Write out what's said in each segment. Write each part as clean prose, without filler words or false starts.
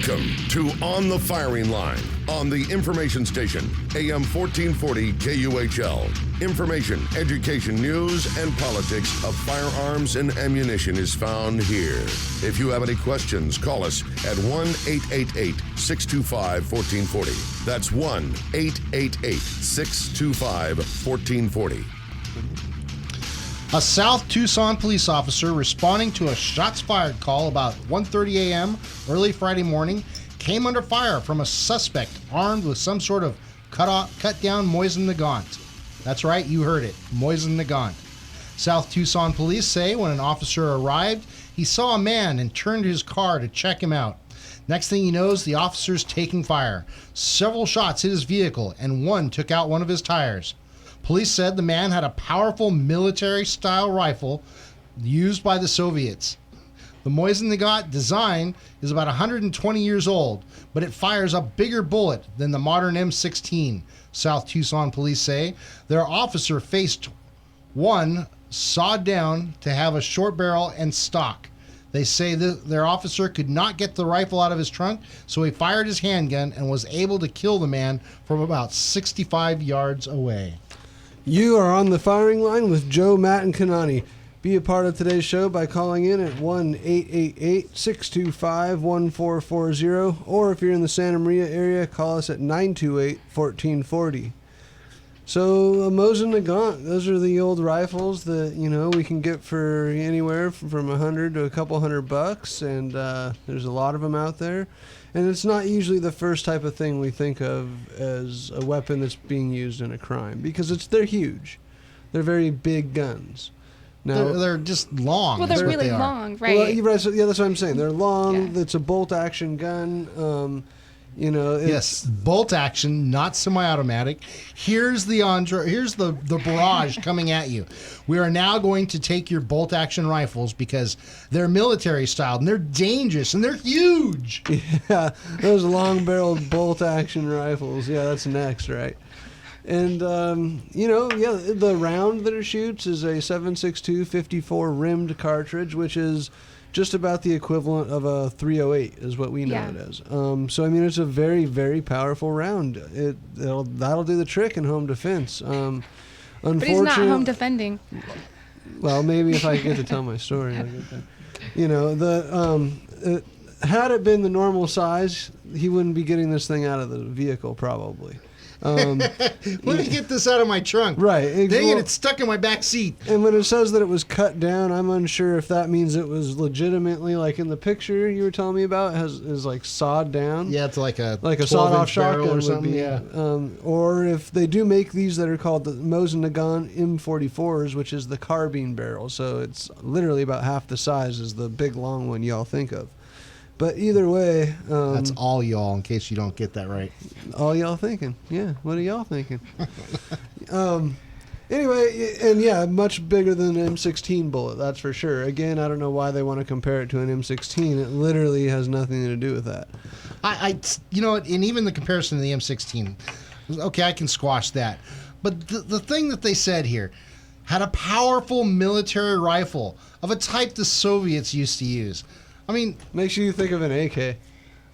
Welcome to On the Firing Line on the information station, AM 1440 KUHL. Information, education, news, and politics of firearms and ammunition is found here. If you have any questions, call us at 1-888-625-1440. That's 1-888-625-1440. A South Tucson police officer responding to a shots fired call about 1:30 a.m. early Friday morning came under fire from a suspect armed with some sort of cut down Mosin Nagant. That's right, you heard it, Mosin Nagant. South Tucson police say when an officer arrived, he saw a man and turned his car to check him out. Next thing he knows, the officer's taking fire. Several shots hit his vehicle and one took out one of his tires. Police said the man had a powerful military-style rifle used by the Soviets. The Mosin Nagant design is about 120 years old, but it fires a bigger bullet than the modern M16, South Tucson police say. Their officer faced one sawed down to have a short barrel and stock. They say their officer could not get the rifle out of his trunk, so he fired his handgun and was able to kill the man from about 65 yards away. You are on the firing line with Joe, Matt, and Kanani. Be a part of today's show by calling in at 1-888-625-1440, or if you're in the Santa Maria area, call us at 928-1440. So, a Mosin Nagant, those are the old rifles that, we can get for anywhere from $100 to a couple $100, and there's a lot of them out there. And it's not usually the first type of thing we think of as a weapon that's being used in a crime, because they're huge. They're very big guns. Now, they're just long. Well, they're really long, right? Well, that's what I'm saying. They're long. Yeah. It's a bolt-action gun. Yes, bolt action, not semi-automatic. Here's the barrage coming at you. We are now going to take your bolt action rifles because they're military style and they're dangerous and they're huge. Yeah, those long-barreled bolt action rifles. Yeah, that's next, right? And the round that it shoots is a 7.62 54 rimmed cartridge, which is just about the equivalent of a .308 is what we know it as. So, it's a very, very powerful round. That'll do the trick in home defense. But he's not home defending. Well, maybe if I get to tell my story. Had it been the normal size, he wouldn't be getting this thing out of the vehicle probably. Let me get this out of my trunk. Right. Dang it, it's stuck in my back seat. And when it says that it was cut down, I'm unsure if that means it was legitimately, like in the picture you were telling me about, is like sawed down. Yeah, it's like a sawed-off shotgun or something. Yeah. Or if they do make these that are called the Mosin Nagant M44s, which is the carbine barrel. So it's literally about half the size as the big long one y'all think of. But either way... that's all y'all, in case you don't get that right. All y'all thinking. Yeah, what are y'all thinking? Anyway, and yeah, much bigger than an M16 bullet, that's for sure. Again, I don't know why they want to compare it to an M16. It literally has nothing to do with that. And even the comparison to the M16, okay, I can squash that. But the thing that they said here, had a powerful military rifle of a type the Soviets used to use. Makes you think of an AK.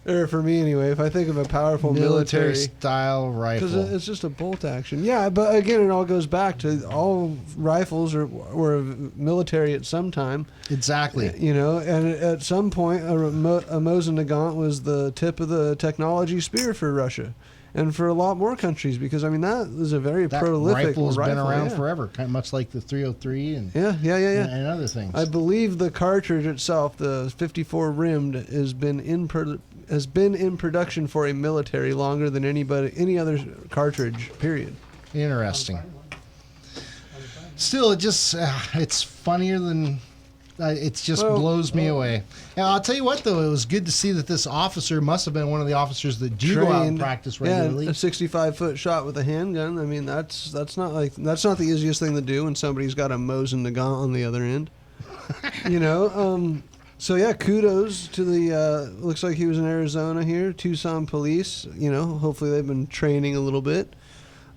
Or for me anyway, if I think of a powerful military style rifle. Because it's just a bolt action. Yeah, but again, it all goes back to all rifles were military at some time. Exactly. And at some point, a Mosin Nagant was the tip of the technology spear for Russia. And for a lot more countries, because that was a very prolific rifle. Has been around forever, kind of much like the .303 and and other things. I believe the cartridge itself, the 54 rimmed, has been in production for a military longer than any other cartridge. Period. Interesting. Still, it's funnier than. It just blows me away. And I'll tell you what, though, it was good to see that this officer must have been one of the officers that do go out and practice regularly. Yeah, a 65-foot shot with a handgun. That's not the easiest thing to do when somebody's got a Mosin Nagant on the other end. So yeah, kudos to the. Looks like he was in Arizona here, Tucson police. Hopefully they've been training a little bit.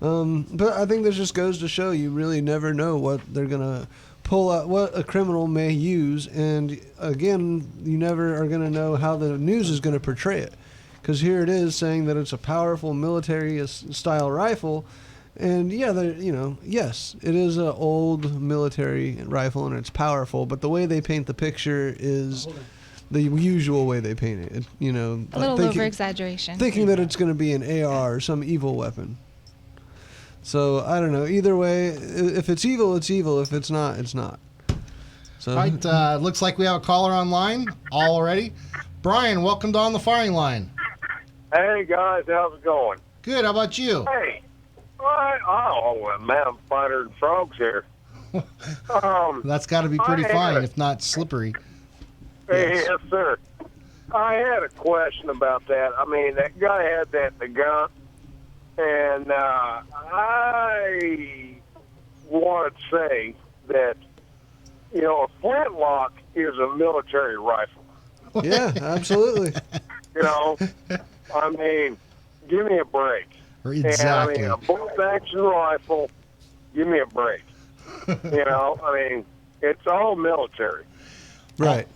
But I think this just goes to show you really never know what they're gonna pull out, what a criminal may use, and again, you never are going to know how the news is going to portray it. because here it is saying that it's a powerful military-style rifle. And yeah, yes, it is an old military rifle and it's powerful, but the way they paint the picture is the usual way they paint it. You know, a little over-exaggeration. Thinking that it's going to be an AR or some evil weapon. So I don't know. Either way, if it's evil, it's evil. If it's not, it's not. So. All right, looks like we have a caller online already. Brian, welcome to On the Firing Line. Hey guys, how's it going? Good. How about you? Hey, man, I'm finer than frogs here. That's got to be pretty fine, if not slippery. Yes, sir. I had a question about that. I mean, that guy had that in the gun, and I want to say that, you know, a flintlock is a military rifle. Yeah, absolutely. You know, I mean, give me a break. Exactly. And, I mean, a bolt-action rifle, give me a break. You know, I mean, it's all military. Right.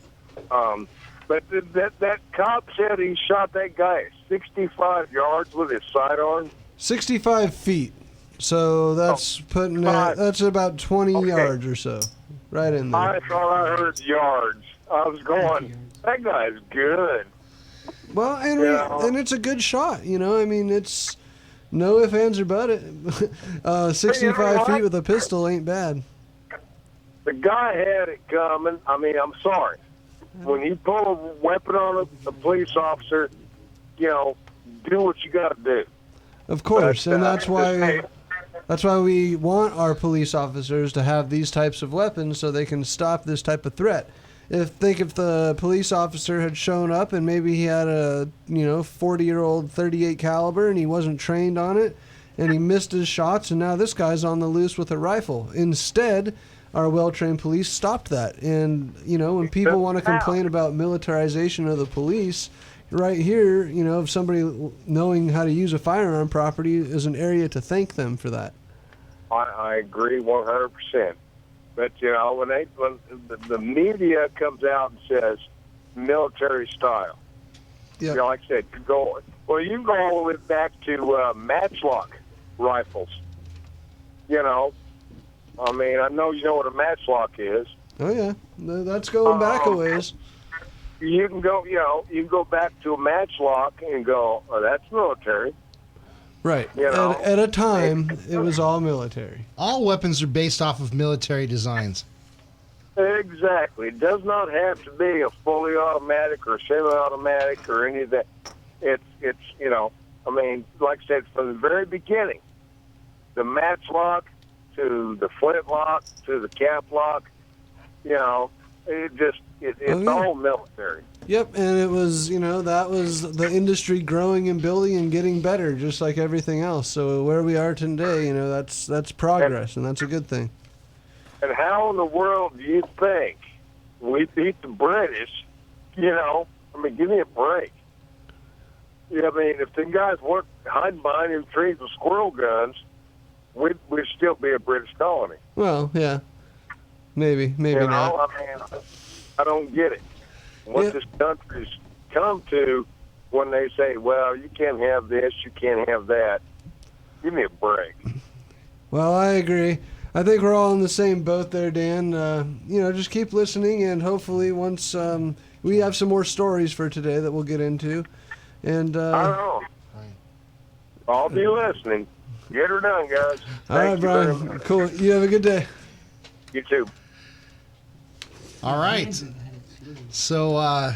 But that cop said he shot that guy at 65 yards with his sidearm. 65 feet. So that's that's about 20 yards or so. Right in there. I thought I heard yards. I was going, that guy's good. Well, and it's a good shot, you know. I mean, it's no ifs, ands, or buts. 65 feet with a pistol ain't bad. The guy had it coming. I mean, I'm sorry. When you pull a weapon on a police officer, you know, do what you got to do. Of course, and that's why we want our police officers to have these types of weapons so they can stop this type of threat. If the police officer had shown up and maybe he had a 40-year-old 38 caliber and he wasn't trained on it and he missed his shots and now this guy's on the loose with a rifle. Instead, our well-trained police stopped that. And when people want to complain about militarization of the police, right here, if somebody knowing how to use a firearm properly is an area to thank them for that. I agree 100%. But, when the media comes out and says military style, yep. Like I said, you can go all the way back to matchlock rifles. I mean, I know you know what a matchlock is. Oh, yeah. That's going back a ways. You can go, you can go back to a matchlock and go, oh, that's military. Right. At a time, it was all military. All weapons are based off of military designs. Exactly. It does not have to be a fully automatic or semi-automatic or any of that. It's I mean, like I said, from the very beginning, the matchlock to the flintlock to the cap lock, it's all military. Yep, and it was, that was the industry growing and building and getting better, just like everything else. So where we are today, that's progress, and that's a good thing. And how in the world do you think we beat the British? I mean, give me a break. I mean, if the guys weren't hiding behind them trees with squirrel guns, we'd still be a British colony. Well, yeah. Maybe not. I mean, I don't get it. What this country's come to when they say, well, you can't have this, you can't have that. Give me a break. Well, I agree. I think we're all in the same boat there, Dan. Just keep listening, and hopefully once we have some more stories for today that we'll get into. And I don't know. I'll be listening. Get her done, guys. All right, Brian. Cool. You have a good day. You too. All right. So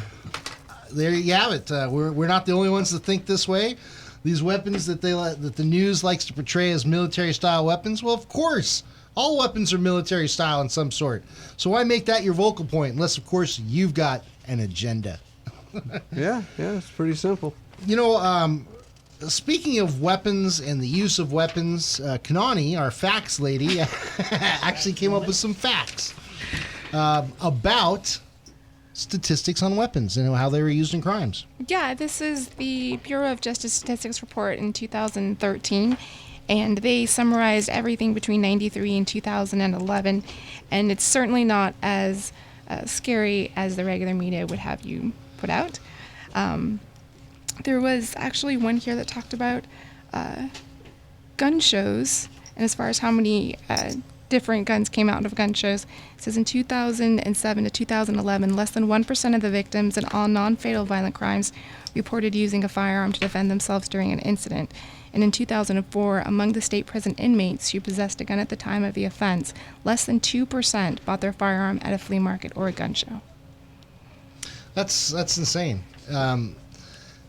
there you have it. We're not the only ones that think this way. These weapons that the news likes to portray as military-style weapons, well, of course, all weapons are military-style in some sort. So why make that your vocal point unless, of course, you've got an agenda? Yeah, it's pretty simple. Speaking of weapons and the use of weapons, Kanani, our facts lady, actually came up with some facts about statistics on weapons and how they were used in crimes. Yeah, this is the Bureau of Justice Statistics report in 2013, and they summarized everything between 93 and 2011, and it's certainly not as scary as the regular media would have you put out. There was actually one here that talked about gun shows, and as far as how many different guns came out of gun shows, it says in 2007 to 2011, less than 1% of the victims in all non-fatal violent crimes reported using a firearm to defend themselves during an incident. And in 2004, among the state prison inmates who possessed a gun at the time of the offense, less than 2% bought their firearm at a flea market or a gun show. That's insane.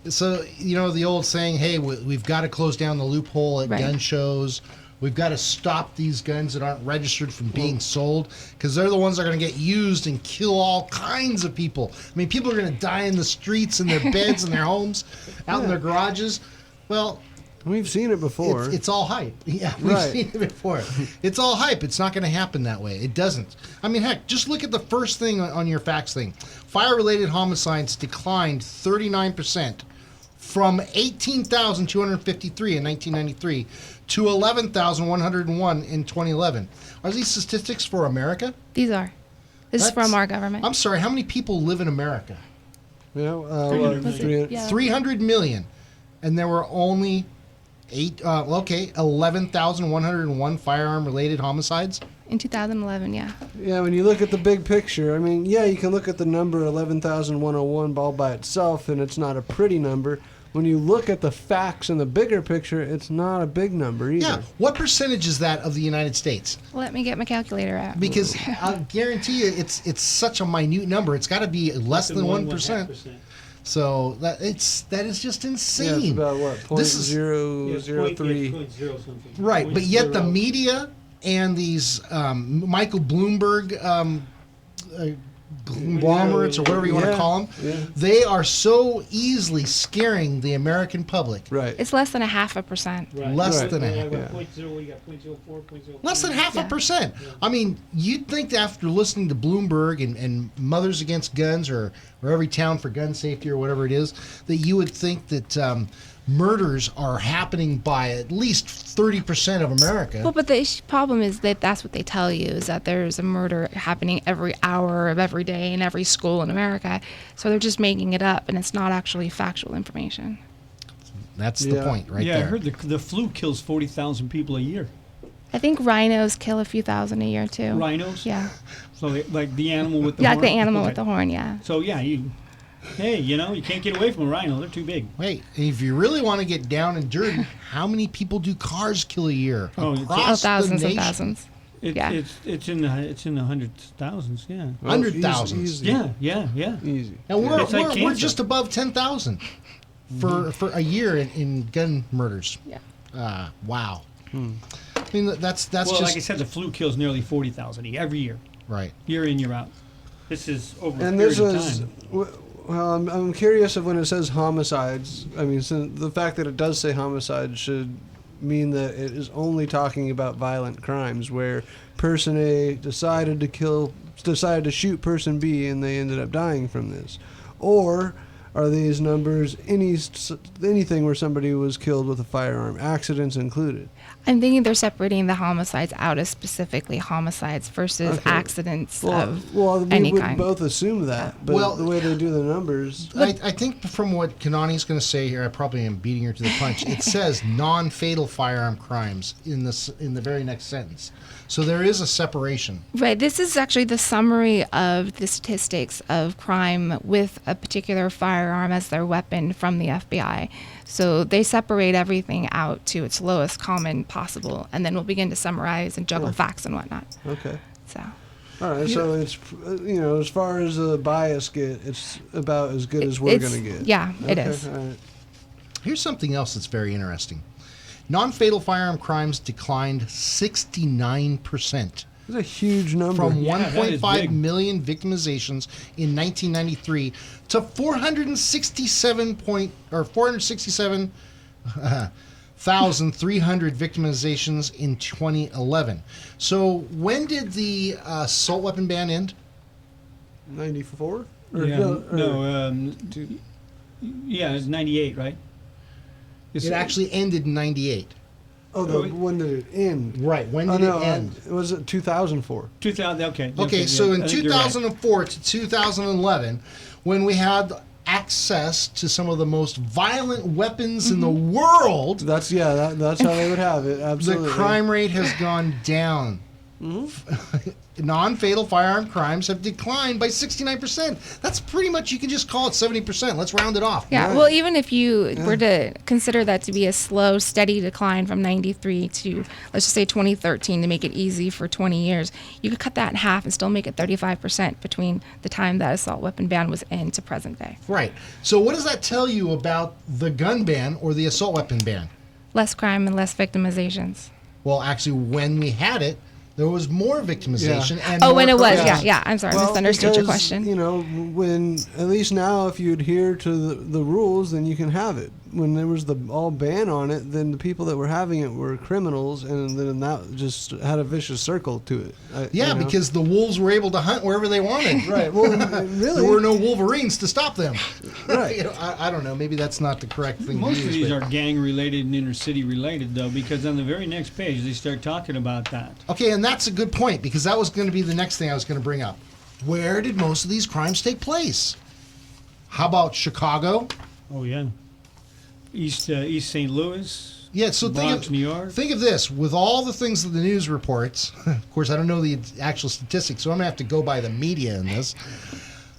So, the old saying, hey, we've got to close down the loophole at gun shows. We've got to stop these guns that aren't registered from being sold, because they're the ones that are going to get used and kill all kinds of people. I mean, people are going to die in the streets, in their beds, in their homes, out in their garages. Well, we've seen it before. It's all hype. Yeah, we've seen it before. It's all hype. It's not going to happen that way. It doesn't. I mean, heck, just look at the first thing on your facts thing. Fire-related homicides declined 39% from 18,253 in 1993 to 11,101 in 2011. Are these statistics for America? These are. This is from our government. I'm sorry, how many people live in America? 300 million. And there were only 11,101 firearm-related homicides? In 2011, yeah. Yeah, when you look at the big picture, I mean, yeah, you can look at the number 11,101 all by itself, and it's not a pretty number. When you look at the facts in the bigger picture, it's not a big number either. Yeah. What percentage is that of the United States? Let me get my calculator out. Because I'll guarantee you it's such a minute number. It's got to be less than 1%. So that is just insane. Yeah, it's about what, This is 0.003. Right, but yet the media and these Michael Bloomberg conglomerates, or whatever you want to call them, they are so easily scaring the American public. Right. It's less than 0.5%. Right. Less than a half. Yeah. 0.0, you got 0.04, 0.05. Less than half a percent. Yeah. I mean, you'd think after listening to Bloomberg and Mothers Against Guns or Every Town for Gun Safety or whatever it is, that you would think that murders are happening by at least 30% of America. Well, but the problem is that that's what they tell you, is that there's a murder happening every hour of every day in every school in America. So they're just making it up, and it's not actually factual information. That's the point right there. Yeah, I heard the flu kills 40,000 people a year. I think rhinos kill a few thousand a year, too. Rhinos? Yeah. So like the animal with the Yeah, horn? like the animal with the horn, yeah. So yeah, you can't get away from a rhino. They're too big. Wait, if you really want to get down and dirty, how many people do cars kill a year? Across thousands the and nation? thousands. It's in the hundreds of thousands. Yeah. 100,000. Easy. Yeah. Easy. And It's like we're cancer. just above 10,000 for a year in gun murders. Yeah. Wow. I mean, that's Well, just like I said, the flu kills nearly 40,000 every year, right. year in, year out. This is over a And period this of is, time. well, I'm curious of when it says homicides. I mean, so the fact that it does say homicide should mean that it is only talking about violent crimes where person A decided to shoot person B and they ended up dying from this. Or are these numbers anything where somebody was killed with a firearm, accidents included? I'm thinking they're separating the homicides out as specifically homicides versus accidents of we any would kind. both assume that, but Well, the way they do the numbers, I think from what Kanani's going to say here, I probably am beating her to the punch. It says non-fatal firearm crimes in the very next sentence. So there is a separation. Right. This is actually the summary of the statistics of crime with a particular firearm as their weapon from the FBI. So they separate everything out to its lowest common possible, and then we'll begin to summarize and juggle facts and whatnot. okay. So. All right, so it's as far as the bias get, it's about as good as we're It's- gonna get. yeah, it Okay, is. all right. Here's something else that's very interesting. Non-fatal firearm crimes declined 69%. It's a huge number. From Yeah, that is 1.5 big. million victimizations in 1993 to 467,300 victimizations in 2011. So when did the assault weapon ban end? 94? Yeah, it's 98, right? It actually ended in 98. When did it end? Right. When Oh, did no, it end? it was 2004. 2000. Okay. Okay, yeah, so in I think you're right. 2004 to 2011, when we had access to some of the most violent weapons in the world, That's how they would have it. Absolutely. the crime rate has gone down. Non-fatal firearm crimes have declined by 69%. That's pretty much, you can just call it 70%. Let's round it off. Yeah, well, even if you were to consider that to be a slow, steady decline from 93 to, let's just say 2013, to make it easy for 20 years, you could cut that in half and still make it 35% between the time that assault weapon ban was in to present day. Right. So what does that tell you about the gun ban or the assault weapon ban? Less crime and less victimizations. Well, actually, when we had it, there was more victimization. Yeah. And Oh, more when it was, corruption. yeah. I'm sorry, I misunderstood your because, question. You know, when at least now, if you adhere to the rules, then you can have it. When there was the all ban on it, then the people that were having it were criminals, and then that just had a vicious circle to it. Yeah, you know? because the wolves were able to hunt wherever they wanted. Right. Well, really, There were no Wolverines to stop them. Right. You know, I don't know. Maybe that's not the correct thing Most to of use. these but- are gang-related and inner-city related, though, because on the very next page they start talking about that. Okay, and that's a good point, because that was going to be the next thing I was going to bring up. Where did most of these crimes take place? How about Chicago? Oh yeah, East St. Louis. Yeah, so Bronx, New York. think of this. With all the things that the news reports, of course, I don't know the actual statistics, so I'm going to have to go by the media in this.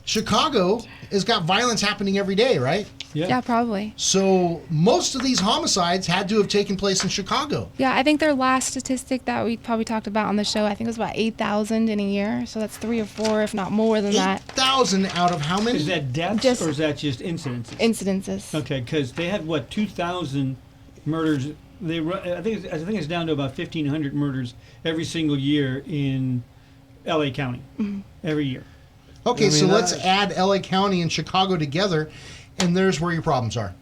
Chicago has got violence happening every day, right? Yeah, probably. So most of these homicides had to have taken place in Chicago. Yeah, I think their last statistic that we probably talked about on the show, I think it was about 8,000 in a year. So that's 3 or 4, if not more than that, 8,000 out of how many? Is that deaths Just- or is that just incidences? incidences. Okay, because they had 2,000 murders. I think it's down to about 1,500 murders every single year in L.A. County every year. Okay, I mean, so let's add LA County and Chicago together, and there's where your problems are.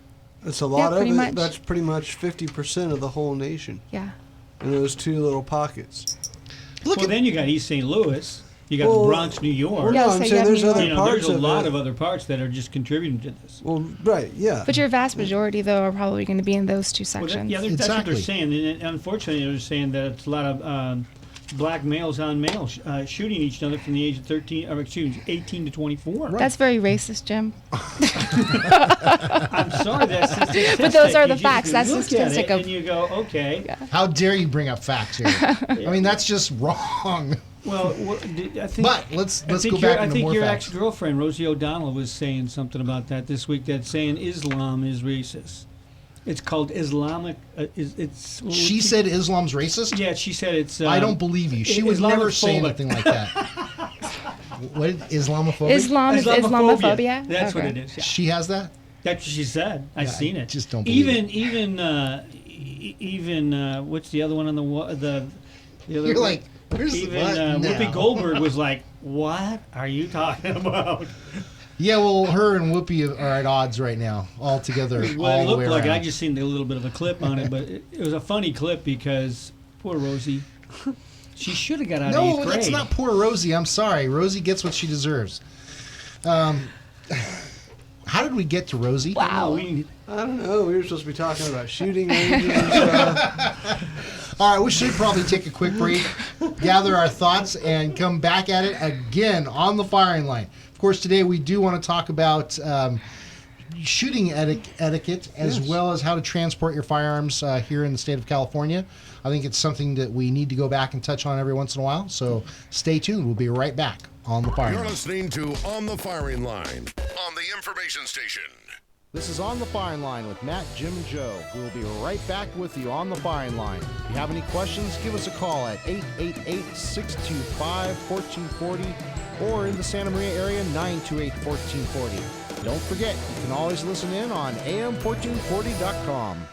it's a lot of pretty it. much. That's pretty much 50% of the whole nation Yeah. in those two little pockets. Look Well, at then you got East St. Louis. You got Well, the Bronx, New York. Well, Yeah, no, so I'm you saying have there's New York. other You know, parts there's a lot it. of other parts that are just contributing to this. Well, right, yeah. But your vast majority, though, are probably going to be in those two Well, sections. that's what they're Exactly. saying. And unfortunately, they're saying that it's a lot of black males on males shooting each other from the age of 18 to 24. That's very racist, Jim. I'm sorry, that's the statistic. But those are the You just facts. That's the look at statistic it of- and you go, okay. how dare you bring up facts here? I mean, that's just wrong. Well, I think. But let's I go think back I into think more your facts. ex-girlfriend Rosie O'Donnell was saying something about that this week. That's saying Islam is racist. It's called Islamic. She said Islam's racist? Yeah, she said it's. I don't believe you. She would never say Islamophobic. anything like that. What? Islamophobic? Islam is Islamophobia. That's what Okay. it is. Yeah. She has that? That's what she said. I've Yeah, seen I it. just don't believe even what's the other one on the other? You're like, where's the even button Whoopi now? Goldberg was like, "What are you talking about?" Yeah, well, her and Whoopi are at odds right now, all together, Well, all it the way looked like around. I just seen a little bit of a clip on it, but it was a funny clip because poor Rosie, she should have got out of No, 8th grade. that's not poor Rosie. I'm sorry. Rosie gets what she deserves. How did we get to Rosie? Wow. We, I don't know. We were supposed to be talking about shooting ranges and stuff. All right, we should probably take a quick break, gather our thoughts, and come back at it again on the firing line. Of course, today we do want to talk about shooting etiquette as Yes. well as how to transport your firearms here in the state of California. I think it's something that we need to go back and touch on every once in a while, so stay tuned. We'll be right back on the firing You're line. listening to On the Firing Line on the information station. This is On the Firing Line with Matt, Jim, and Joe. We will be right back with you on the firing line. If you have any questions, give us a call at 888-625-1440 or in the Santa Maria area, 928-1440. Don't forget, you can always listen in on am1440.com.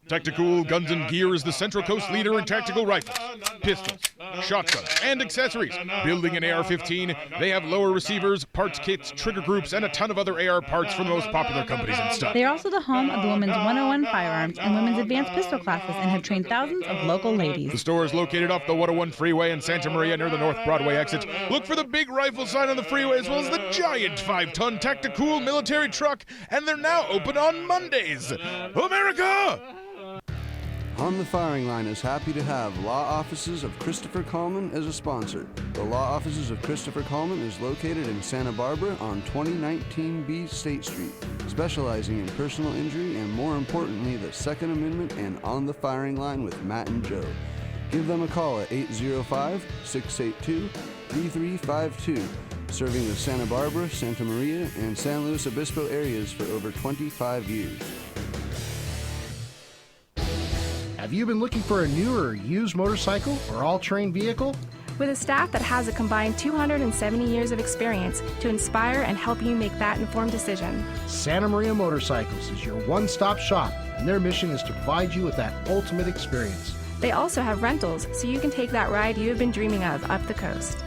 Tactical Guns and Gear is the Central Coast leader in tactical rifles, pistols, shotguns, and accessories. Building an AR-15, they have lower receivers, parts kits, trigger groups, and a ton of other AR parts from the most popular companies and stuff. They are also the home of the Women's 101 Firearms and Women's Advanced Pistol classes and have trained thousands of local The ladies. store is located off the 101 freeway in Santa Maria near the North Broadway exit. Look for the big rifle sign on the freeway as well as the giant 5-ton Tactical military truck, and they're now open on Mondays. America! On the Firing Line is happy to have Law Offices of Christopher Coleman as a sponsor. The Law Offices of Christopher Coleman is located in Santa Barbara on 2019B State Street, specializing in personal injury and, more importantly, the Second Amendment and On the Firing Line with Matt and Joe. Give them a call at 805-682-3352, serving the Santa Barbara, Santa Maria, and San Luis Obispo areas for over 25 years. Have you been looking for a new or used motorcycle or all-terrain vehicle? With a staff that has a combined 270 years of experience to inspire and help you make that informed decision. Santa Maria Motorcycles is your one-stop shop, and their mission is to provide you with that ultimate experience. They also have rentals, so you can take that ride you have been dreaming of up the coast.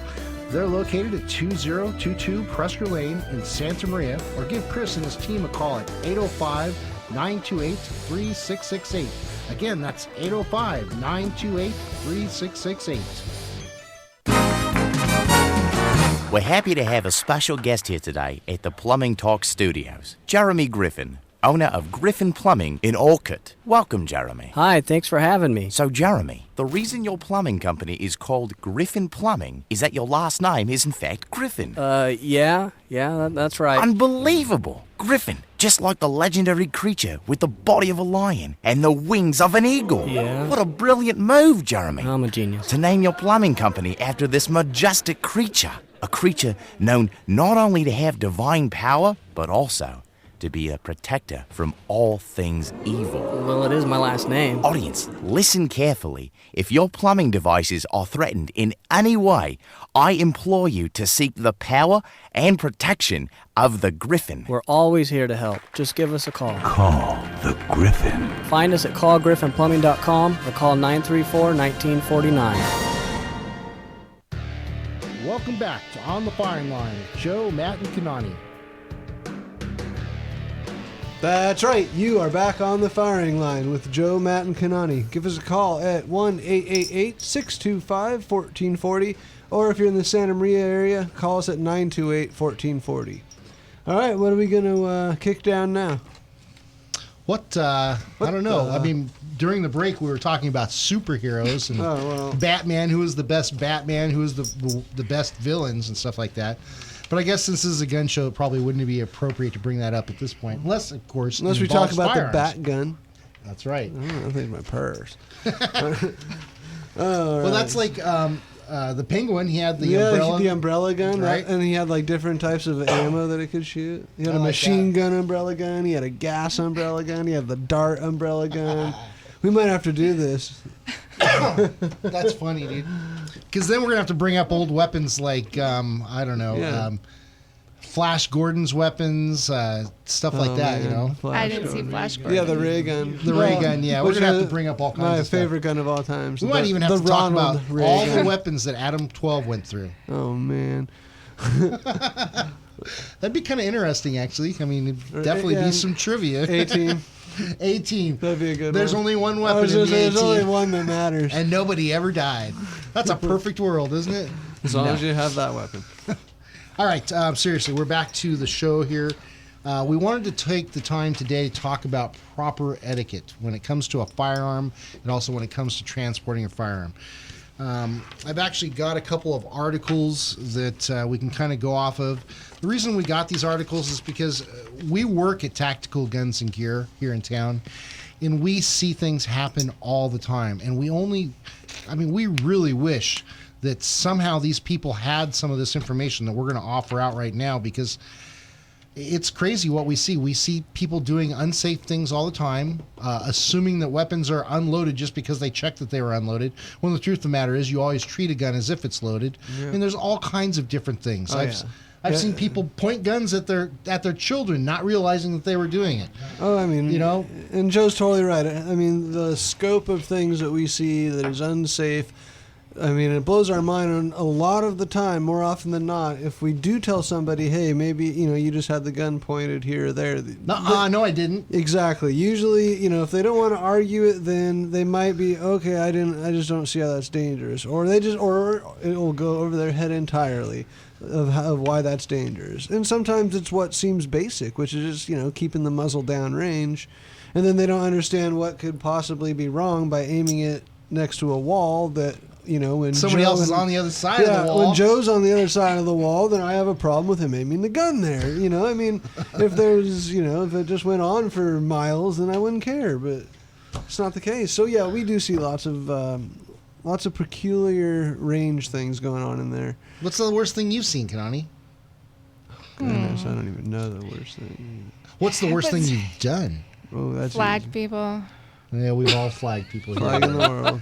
They're located at 2022 Presker Lane in Santa Maria, or give Chris and his team a call at 805-928-3668. Again, that's 805-928-3668. We're happy to have a special guest here today at the Plumbing Talk Studios, Jeremy Griffin, owner of Griffin Plumbing in Orcutt. Welcome, Jeremy. Hi, thanks for having me. So, Jeremy, the reason your plumbing company is called Griffin Plumbing is that your last name is, in fact, Griffin. Yeah, that's right. Unbelievable! Griffin, just like the legendary creature with the body of a lion and the wings of an eagle. Yeah. What a brilliant move, Jeremy. I'm a genius. To name your plumbing company after this majestic creature. A creature known not only to have divine power, but also to be a protector from all things evil. Well, it is my last name. Audience, listen carefully. If your plumbing devices are threatened in any way, I implore you to seek the power and protection of the Griffin. We're always here to help. Just give us a call. Call the Griffin. Find us at callgriffinplumbing.com or call 934-1949. Welcome back to On the Firing Line with Joe, Matt, and Kanani. That's right, you are back on the Firing Line with Joe, Matt, and Kanani. Give us a call at 1-888-625-1440, or if you're in the Santa Maria area, call us at 928-1440. All right, what are we going to kick down now? I don't know. I mean, during the break, we were talking about superheroes and Batman, who is the best Batman, who is the best villains and stuff like that. But I guess since this is a gun show, it probably wouldn't be appropriate to bring that up at this point. Unless, of course, we talk about firearms. the bat gun. That's right. I think my purse. Well, that's like the Penguin. He had the umbrella. The umbrella gun. Right. And he had like different types of ammo that it could shoot. He had a machine gun umbrella gun. He had a gas umbrella gun. He had the dart umbrella gun. We might have to do this. That's funny, dude. Because then we're going to have to bring up old weapons like, Flash Gordon's weapons, stuff like that, you know? I didn't see Flash Gordon. Yeah, the ray gun. The ray gun, yeah. We're going to have to bring up all kinds of stuff. My favorite gun of all time. We might even have to talk about all the weapons that Adam 12 went through. Oh, man. That'd be kind of interesting, actually. I mean, it'd definitely be some trivia. 18. 18. That'd be a good There's one. only one weapon in the 18. There's only one that matters. And nobody ever died. That's a perfect world, isn't it? As long as you have that weapon. All right, seriously, we're back to the show here. We wanted to take the time today to talk about proper etiquette when it comes to a firearm and also when it comes to transporting a firearm. I've actually got a couple of articles that we can kind of go off of. The reason we got these articles is because we work at Tactical Guns and Gear here in town, and we see things happen all the time. And we really wish that somehow these people had some of this information that we're going to offer out right now, because it's crazy what we see. We see people doing unsafe things all the time, assuming that weapons are unloaded just because they checked that they were unloaded, when the truth of the matter is you always treat a gun as if it's loaded. Yeah. And there's all kinds of different things. I've seen people point guns at their children, not realizing that they were doing it. Oh, I mean, you know, and Joe's totally right. I mean, the scope of things that we see that is unsafe, I mean, it blows our mind a lot of the time, more often than not. If we do tell somebody, hey, maybe, you just had the gun pointed here or there. No, I didn't. Exactly. Usually, if they don't want to argue it, then they might be, okay, I just don't see how that's dangerous. Or it will go over their head entirely of why that's dangerous. And sometimes it's what seems basic, which is just, keeping the muzzle down range. and then they don't understand what could possibly be wrong by aiming it next to a wall that, when somebody else is on the other side of the wall. When Joe's on the other side of the wall, then I have a problem with him aiming the gun there. I mean, if there's, if it just went on for miles, then I wouldn't care. But it's not the case. So yeah, we do see lots of peculiar range things going on in there. What's the worst thing you've seen, Kanani? Goodness, I don't even know the worst thing. What's the worst thing you've done? Oh, that's Flag easy. people. Yeah, we've all flagged people here. Flag in the world.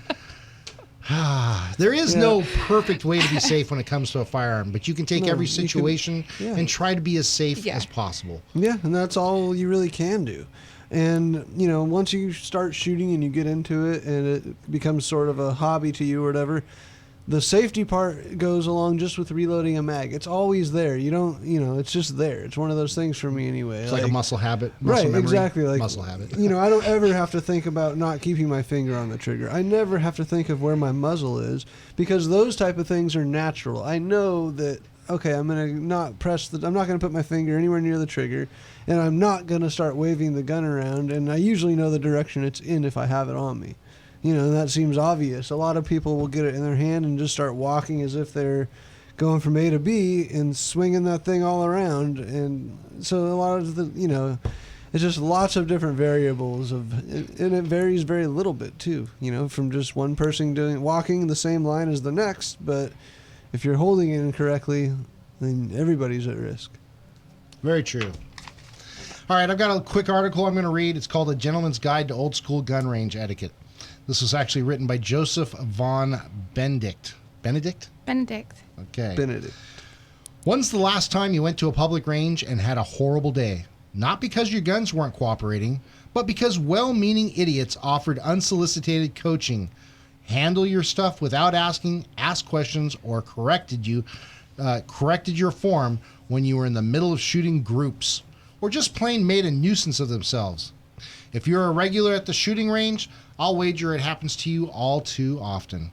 There is no perfect way to be safe when it comes to a firearm, but you can take every situation and try to be as safe as possible. Yeah, and that's all you really can do. And, once you start shooting and you get into it and it becomes sort of a hobby to you or whatever, the safety part goes along just with reloading a mag. It's always there. You don't, it's just there. It's one of those things for me anyway. It's like a muscle habit. Muscle Right, memory, exactly. Like, muscle habit. I don't ever have to think about not keeping my finger on the trigger. I never have to think of where my muzzle is because those type of things are natural. I know that, okay, I'm going to not I'm not going to put my finger anywhere near the trigger, and I'm not going to start waving the gun around, and I usually know the direction it's in if I have it on me. That seems obvious. A lot of people will get it in their hand and just start walking as if they're going from A to B and swinging that thing all around. And so a lot of the, it's just lots of different variables and it varies very little bit too, from just one person walking the same line as the next. But if you're holding it incorrectly, then everybody's at risk. Very true. All right, I've got a quick article I'm going to read. It's called A Gentleman's Guide to Old School Gun Range Etiquette. This was actually written by Joseph von Benedict. Benedict? Benedict. Okay. Benedict. When's the last time you went to a public range and had a horrible day? Not because your guns weren't cooperating, but because well-meaning idiots offered unsolicited coaching, handle your stuff without asking, ask questions, or corrected your form when you were in the middle of shooting groups, or just plain made a nuisance of themselves. If you're a regular at the shooting range, I'll wager it happens to you all too often,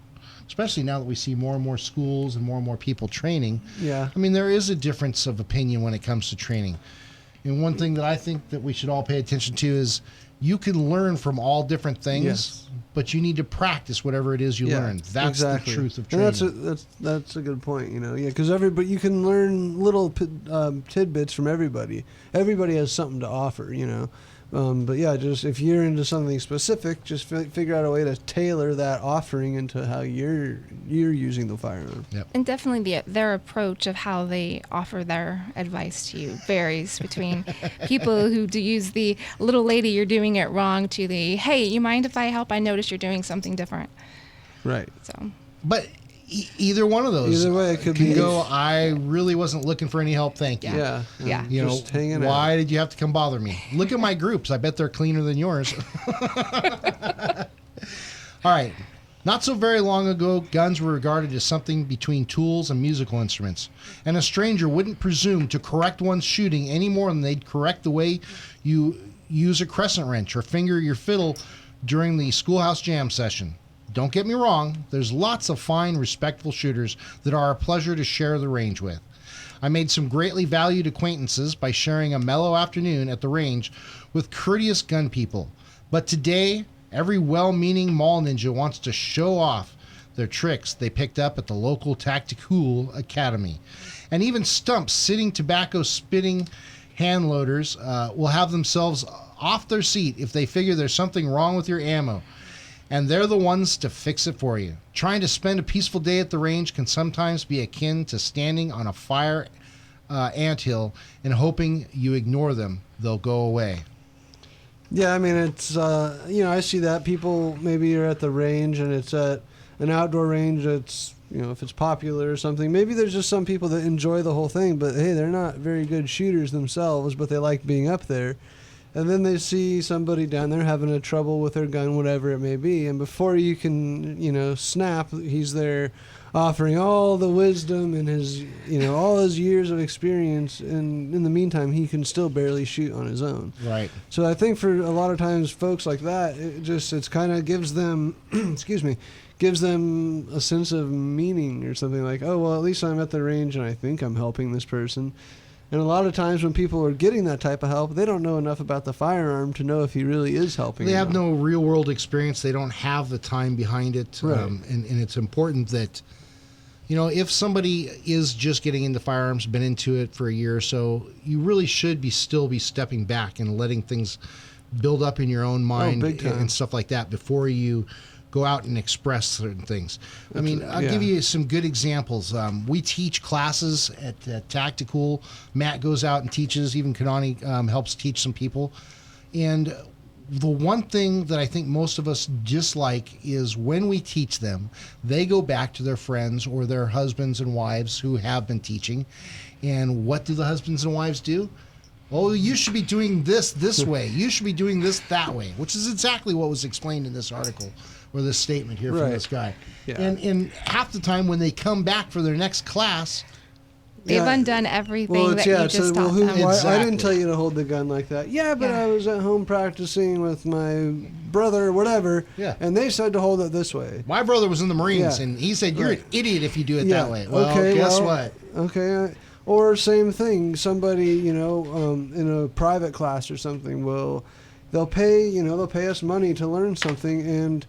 especially now that we see more and more schools and more people training. Yeah. I mean, there is a difference of opinion when it comes to training. And one thing that I think that we should all pay attention to is you can learn from all different things, but you need to practice whatever it is you learn. That's exactly the truth of training. And that's a good point, because you can learn little tidbits from everybody. Everybody has something to offer, But yeah, just if you're into something specific, just figure out a way to tailor that offering into how you're using the firearm. Yep. And definitely their approach of how they offer their advice to you varies between people who do use the little lady, you're doing it wrong, to the, hey, you mind if I help? I notice you're doing something different. Right. So. But either one of those either way, it could can be go, I really wasn't looking for any help, thank you. Yeah. Just hanging why did you have to come bother me? Look at my groups. I bet they're cleaner than yours. All right. Not so very long ago, guns were regarded as something between tools and musical instruments, and a stranger wouldn't presume to correct one's shooting any more than they'd correct the way you use a crescent wrench or finger your fiddle during the schoolhouse jam session. Don't get me wrong, there's lots of fine, respectful shooters that are a pleasure to share the range with. I made some greatly valued acquaintances by sharing a mellow afternoon at the range with courteous gun people. But today, every well-meaning mall ninja wants to show off their tricks they picked up at the local Tactical Academy. And even stumps sitting tobacco-spitting hand loaders will have themselves off their seat if they figure there's something wrong with your ammo. And they're the ones to fix it for you. Trying to spend a peaceful day at the range can sometimes be akin to standing on a fire anthill and hoping you ignore them. They'll go away. Yeah, I mean, it's, I see that. People, maybe you're at the range and it's at an outdoor range that's, if it's popular or something. Maybe there's just some people that enjoy the whole thing, but hey, they're not very good shooters themselves, but they like being up there. And then they see somebody down there having a trouble with their gun, whatever it may be. And before you can, snap, he's there offering all the wisdom and his, all his years of experience. And in the meantime, he can still barely shoot on his own. Right. So I think for a lot of times, folks like that, it's kind of gives them, gives them a sense of meaning or something like, oh, well, at least I'm at the range and I think I'm helping this person. And a lot of times when people are getting that type of help, they don't know enough about the firearm to know if he really is helping. They or have not. no real world experience. They don't have the time behind it. Right. And it's important that, if somebody is just getting into firearms, been into it for a year or so, you really should still be stepping back and letting things build up in your own mind big time. and stuff like that before you go out and express certain things. I mean, I'll give you some good examples. We teach classes at Tactical. Matt goes out and teaches. Even Kanani helps teach some people. And the one thing that I think most of us dislike is when we teach them, they go back to their friends or their husbands and wives who have been teaching. And what do the husbands and wives do? Oh, you should be doing this way. You should be doing this that way, which is exactly what was explained in this article or this statement here from this guy. Yeah. And half the time when they come back for their next class, They've undone everything that you just taught them. I didn't tell you to hold the gun like that. Yeah, but I was at home practicing with my brother or whatever, and they said to hold it this way. My brother was in the Marines, and he said, you're an idiot if you do it that way. Well, guess what? Okay. Or same thing, somebody, in a private class or something they'll pay us money to learn something, and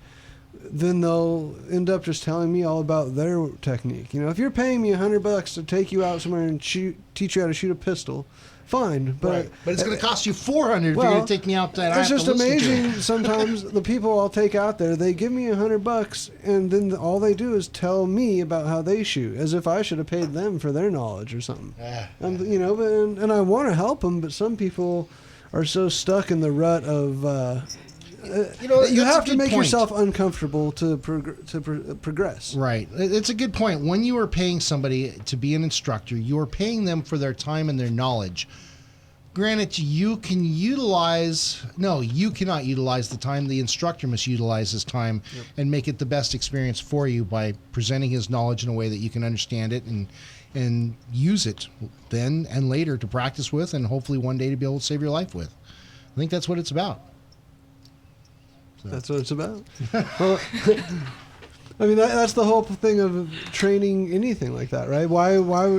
then they'll end up just telling me all about their technique. If you're paying me $100 to take you out somewhere and teach you how to shoot a pistol, fine. But it's going to cost you $400 if you're going to take me out there. It's just amazing. Sometimes the people I'll take out there, they give me $100, and then all they do is tell me about how they shoot, as if I should have paid them for their knowledge or something. And I want to help them, but some people are so stuck in the rut of. You have to make yourself uncomfortable to progress. Right. It's a good point. When you are paying somebody to be an instructor, you are paying them for their time and their knowledge. Granted, you cannot utilize the time. The instructor must utilize his time and make it the best experience for you by presenting his knowledge in a way that you can understand it and use it then and later to practice with, and hopefully one day to be able to save your life with. I think that's what it's about. That's what it's about. Well, I mean, that's the whole thing of training anything like that, right? Why,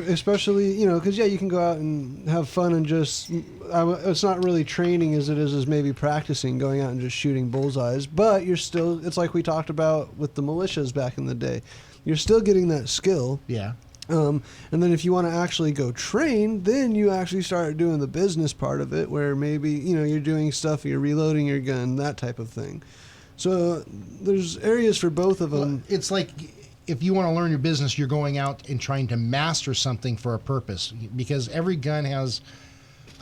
especially, because, you can go out and have fun and just, it's not really training as it is maybe practicing, going out and just shooting bullseyes, but it's like we talked about with the militias back in the day. You're still getting that skill. Yeah. And then if you want to actually go train, then you actually start doing the business part of it, where maybe, you're doing stuff, you're reloading your gun, that type of thing. So there's areas for both of them. It's like if you want to learn your business, you're going out and trying to master something for a purpose, because every gun has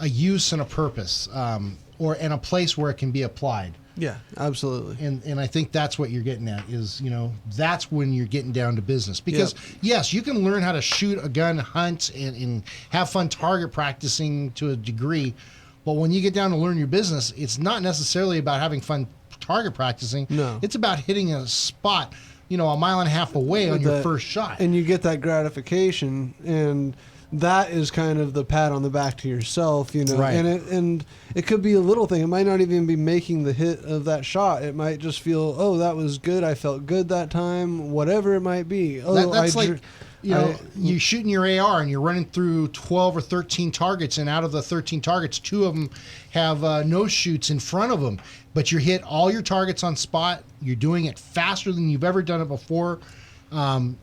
a use and a purpose, and a place where it can be applied. Yeah, absolutely. And I think that's what you're getting at is, that's when you're getting down to business. Because, yes, you can learn how to shoot a gun, hunt, and have fun target practicing to a degree. But when you get down to learn your business, it's not necessarily about having fun target practicing. No. It's about hitting a spot, a mile and a half away on your first shot. And you get that gratification, and that is kind of the pat on the back to yourself, Right. And it could be a little thing. It might not even be making the hit of that shot. It might just feel, oh, that was good. I felt good that time. Whatever it might be. Oh, that's you're shooting your AR and you're running through 12 or 13 targets, and out of the 13 targets, 2 of them have no shoots in front of them. But you hit all your targets on spot. You're doing it faster than you've ever done it before. And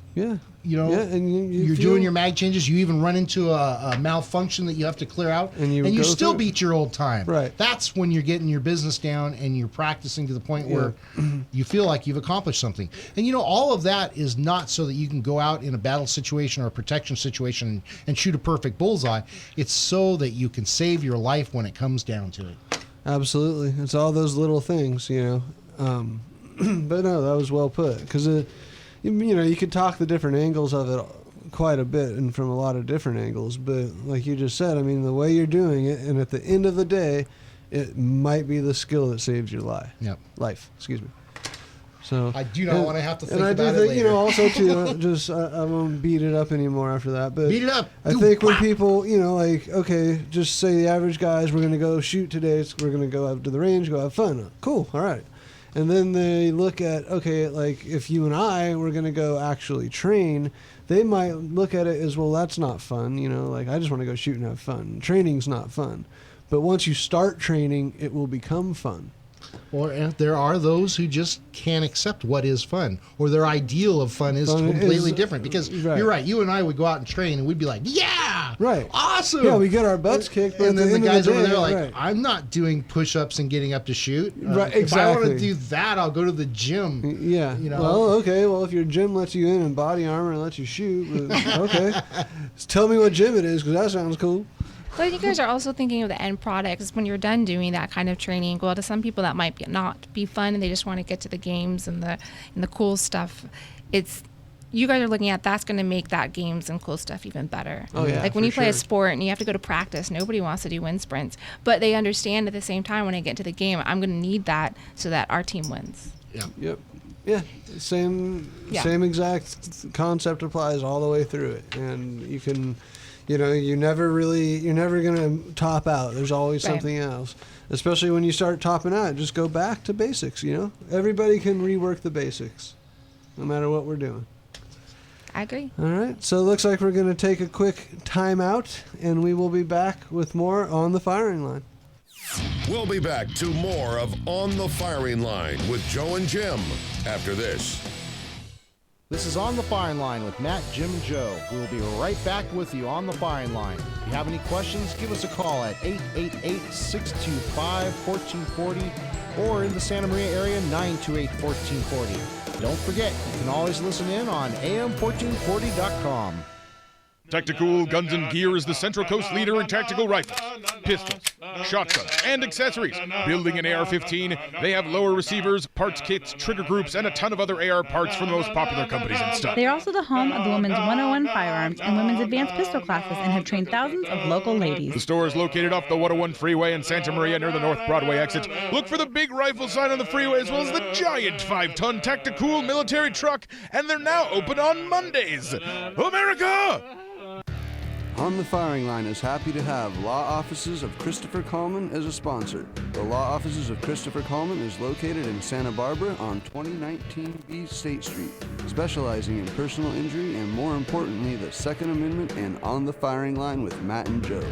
you're doing your mag changes. You even run into a malfunction that you have to clear out, and you still beat your old time. Right. That's when you're getting your business down and you're practicing to the point where you feel like you've accomplished something. And all of that is not so that you can go out in a battle situation or a protection situation and shoot a perfect bullseye. It's so that you can save your life when it comes down to it. Absolutely. It's all those little things, But no, that was well put, because you could talk the different angles of it quite a bit and from a lot of different angles. But like you just said, I mean, the way you're doing it, and at the end of the day, it might be the skill that saves your life. Yep. Life, excuse me. So I do not want to have to think about it. And I do think, later. Also too, I won't beat it up anymore after that. But beat it up. I think when people, okay, just say the average guys, we're going to go shoot today. We're going to go out to the range, go have fun. Cool. All right. And then they look at, okay, like if you and I were going to go actually train, they might look at it as, well, that's not fun. You know, like, I just want to go shoot and have fun. Training's not fun. But once you start training, it will become fun. Or there are those who just can't accept what is fun, or their ideal of fun is completely different. Because you're right, you and I would go out and train, and we'd be like, "Yeah, right, awesome, yeah, we get our butts kicked." But and then the guys over there are like, right. "I'm not doing push-ups and getting up to shoot. Right, If I want exactly. to do that, I'll go to the gym." Yeah. You know? Well, okay. Well, if your gym lets you in body armor and lets you shoot, okay. Just tell me what gym it is, because that sounds cool. But you guys are also thinking of the end product. Is when you're done doing that kind of training. Well, to some people that might not be fun, and they just want to get to the games and the cool stuff. It's you guys are looking at that's going to make that games and cool stuff even better. Oh yeah. Like when you play sure. a sport and you have to go to practice, nobody wants to do wind sprints, but they understand at the same time when I get to the game, I'm going to need that so that our team wins. Yeah. Yep. Yeah. Same exact concept applies all the way through it, and you can. You know, you're never going to top out. There's always something else. Especially when you start topping out, just go back to basics, you know? Everybody can rework the basics, no matter what we're doing. I agree. All right, so it looks like we're going to take a quick time out, and we will be back with more On the Firing Line. We'll be back to more of On the Firing Line with Joe and Jim after this. This is On the Firing Line with Matt, Jim, and Joe. We'll be right back with you on the firing line. If you have any questions, give us a call at 888-625-1440 or in the Santa Maria area, 928-1440. Don't forget, you can always listen in on am1440.com. Tactical Guns and Gear is the Central Coast leader in tactical rifles, pistols, shotguns, and accessories. Building an AR-15, they have lower receivers, parts kits, trigger groups, and a ton of other AR parts from the most popular companies and stuff. They are also the home of the Women's 101 Firearms and Women's Advanced Pistol classes and have trained thousands of local ladies. The store is located off the 101 freeway in Santa Maria near the North Broadway exit. Look for the big rifle sign on the freeway as well as the giant 5-ton Tactical military truck, and they're now open on Mondays. America! On the Firing Line is happy to have Law Offices of Christopher Coleman as a sponsor. The Law Offices of Christopher Coleman is located in Santa Barbara on 2019 B State Street, specializing in personal injury and, more importantly, the Second Amendment and On the Firing Line with Matt and Joe.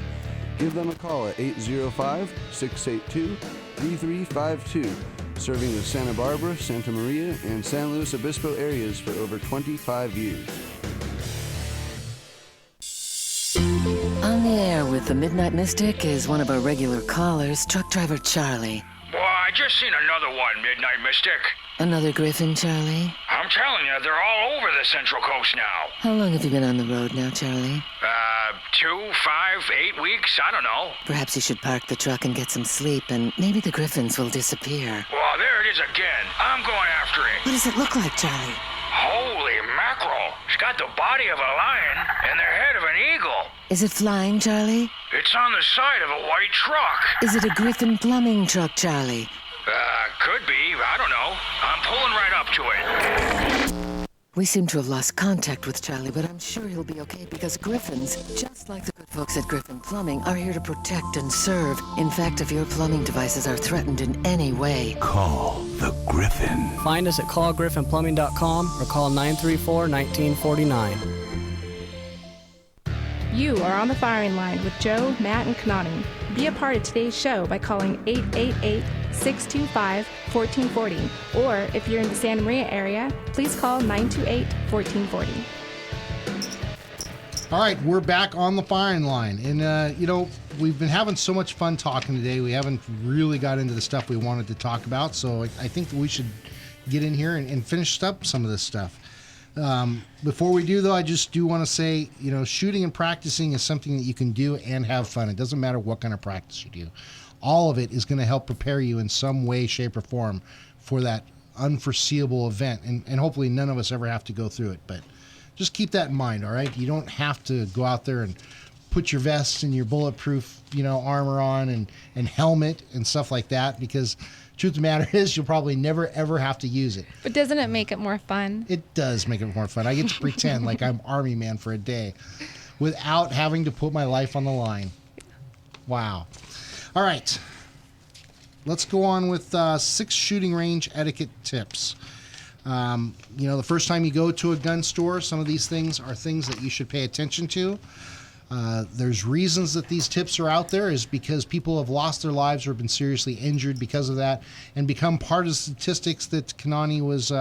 Give them a call at 805-682-3352, serving the Santa Barbara, Santa Maria, and San Luis Obispo areas for over 25 years. On the air with the Midnight Mystic is one of our regular callers, truck driver Charlie. Boy, I just seen another one, Midnight Mystic. Another Griffin, Charlie? I'm telling you, they're all over the Central Coast now. How long have you been on the road now, Charlie? 2, 5, 8 weeks, I don't know. Perhaps you should park the truck and get some sleep, and maybe the Griffins will disappear. Well, there it is again. I'm going after it. What does it look like, Charlie? Holy mackerel. It's got the body of a lion and the head of an eagle. Is it flying, Charlie? It's on the side of a white truck. Is it a Griffin plumbing truck, Charlie? Could be. I don't know. I'm pulling right up to it. We seem to have lost contact with Charlie, but I'm sure he'll be okay because Griffins, just like the good folks at Griffin Plumbing, are here to protect and serve. In fact, if your plumbing devices are threatened in any way, Call the Griffin. Find us at callgriffinplumbing.com or call 934-1949. You are on the firing line with Joe, Matt, and Kanani. Be a part of today's show by calling 888-625-1440. Or if you're in the Santa Maria area, please call 928-1440. All right, we're back on the firing line. And, we've been having so much fun talking today. We haven't really got into the stuff we wanted to talk about. So I think that we should get in here and finish up some of this stuff. Before we do, though, I just do want to say, shooting and practicing is something that you can do and have fun. It doesn't matter what kind of practice you do. All of it is going to help prepare you in some way, shape, or form for that unforeseeable event. And hopefully none of us ever have to go through it. But just keep that in mind, all right? You don't have to go out there and put your vest and your bulletproof, armor on and helmet and stuff like that, because truth of the matter is you'll probably never, ever have to use it. But doesn't it make it more fun? It does make it more fun. I get to pretend like I'm Army man for a day without having to put my life on the line. Wow. All right. Let's go on with 6 shooting range etiquette tips. The first time you go to a gun store, some of these things are things that you should pay attention to. There's reasons that these tips are out there is because people have lost their lives or been seriously injured because of that and become part of the statistics that Kanani was